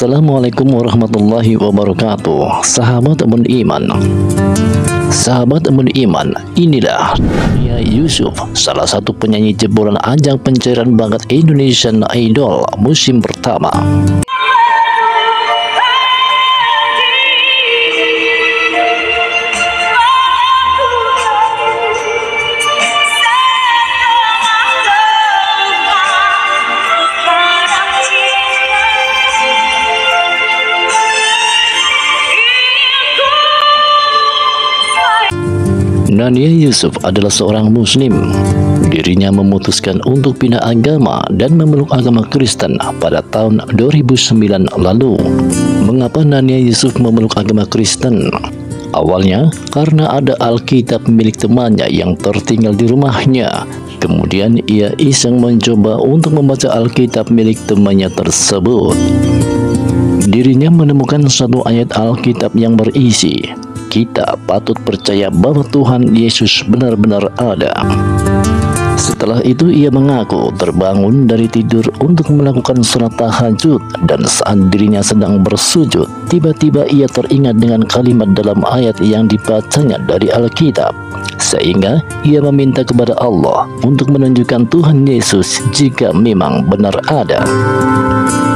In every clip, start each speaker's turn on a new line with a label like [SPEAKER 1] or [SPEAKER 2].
[SPEAKER 1] Assalamualaikum warahmatullahi wabarakatuh. Sahabat Amun Iman, sahabat Amun Iman, inilah Nania Yusuf, salah satu penyanyi jebolan ajang pencarian bakat Indonesian Idol musim pertama. Nania Yusuf adalah seorang muslim. Dirinya memutuskan untuk pindah agama dan memeluk agama Kristen pada tahun 2009 lalu. Mengapa Nania Yusuf memeluk agama Kristen? Awalnya karena ada Alkitab milik temannya yang tertinggal di rumahnya. Kemudian ia iseng mencoba untuk membaca Alkitab milik temannya tersebut. Dirinya menemukan satu ayat Alkitab yang berisi, "Kita patut percaya bahwa Tuhan Yesus benar-benar ada." Setelah itu ia mengaku terbangun dari tidur untuk melakukan salat tahajud, dan saat dirinya sedang bersujud, tiba-tiba ia teringat dengan kalimat dalam ayat yang dibacanya dari Alkitab, sehingga ia meminta kepada Allah untuk menunjukkan Tuhan Yesus jika memang benar ada.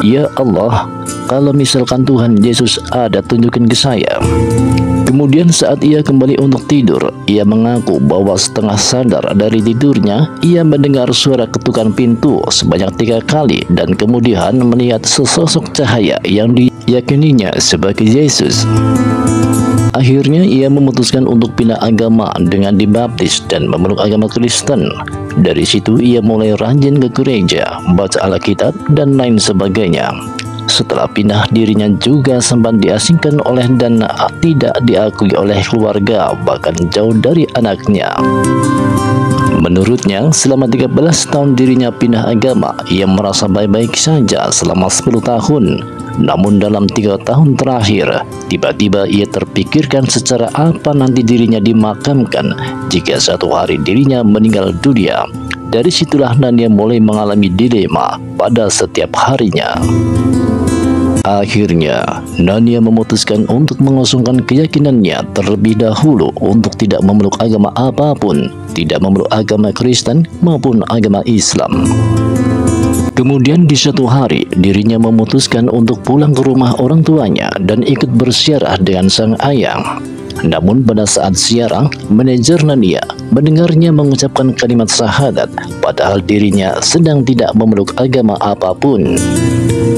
[SPEAKER 1] "Ya Allah, kalau misalkan Tuhan Yesus ada, tunjukin ke saya." Kemudian saat ia kembali untuk tidur, ia mengaku bahwa setengah sadar dari tidurnya, ia mendengar suara ketukan pintu sebanyak 3 kali dan kemudian melihat sesosok cahaya yang diyakininya sebagai Yesus. Akhirnya ia memutuskan untuk pindah agama dengan dibaptis dan memeluk agama Kristen. Dari situ ia mulai rajin ke gereja, baca Alkitab dan lain sebagainya. Setelah pindah, dirinya juga sempat diasingkan oleh dan tidak diakui oleh keluarga, bahkan jauh dari anaknya. Menurutnya, selama 13 tahun dirinya pindah agama, ia merasa baik-baik saja selama 10 tahun. Namun dalam 3 tahun terakhir, tiba-tiba ia terpikirkan secara apa nanti dirinya dimakamkan jika satu hari dirinya meninggal dunia. Dari situlah Nania mulai mengalami dilema pada setiap harinya. Akhirnya, Nania memutuskan untuk mengosongkan keyakinannya terlebih dahulu untuk tidak memeluk agama apapun, tidak memeluk agama Kristen maupun agama Islam. Kemudian di suatu hari, dirinya memutuskan untuk pulang ke rumah orang tuanya dan ikut berziarah dengan sang ayah. Namun pada saat ziarah, manajer Nania mendengarnya mengucapkan kalimat syahadat, padahal dirinya sedang tidak memeluk agama apapun.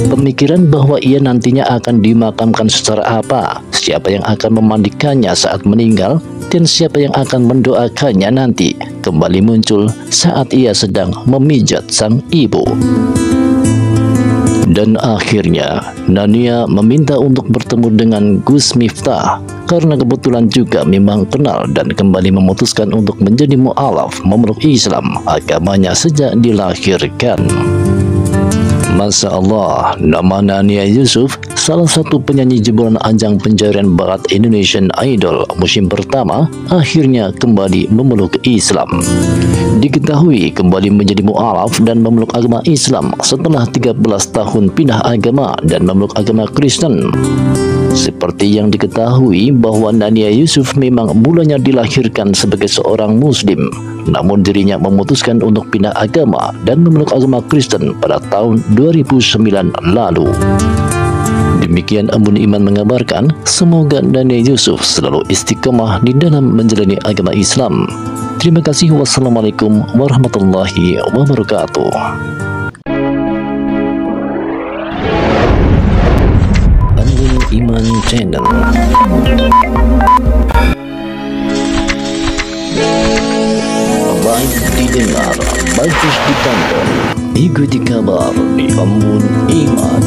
[SPEAKER 1] Pemikiran bahwa ia nantinya akan dimakamkan secara apa, siapa yang akan memandikannya saat meninggal, dan siapa yang akan mendoakannya nanti, kembali muncul saat ia sedang memijat sang ibu. Dan akhirnya, Nania meminta untuk bertemu dengan Gus Miftah, karena kebetulan juga memang kenal, dan kembali memutuskan untuk menjadi mu'alaf memeluk Islam, agamanya sejak dilahirkan. Masya Allah, nama Nania Yusuf, salah satu penyanyi jebolan ajang pencarian bakat Indonesian Idol musim pertama, akhirnya kembali memeluk Islam. Diketahui kembali menjadi mu'alaf dan memeluk agama Islam setelah 13 tahun pindah agama dan memeluk agama Kristen. Seperti yang diketahui bahwa Nania Yusuf memang mulanya dilahirkan sebagai seorang muslim, namun dirinya memutuskan untuk pindah agama dan memeluk agama Kristen pada tahun 2009 lalu. Demikian Amun Iman mengabarkan, semoga Nania Yusuf selalu istiqomah di dalam menjalani agama Islam. Terima kasih. Wassalamualaikum warahmatullahi wabarakatuh. Amun Iman Channel. Baik didengar, bagus ditonton. Ikuti kabar di Amun Iman.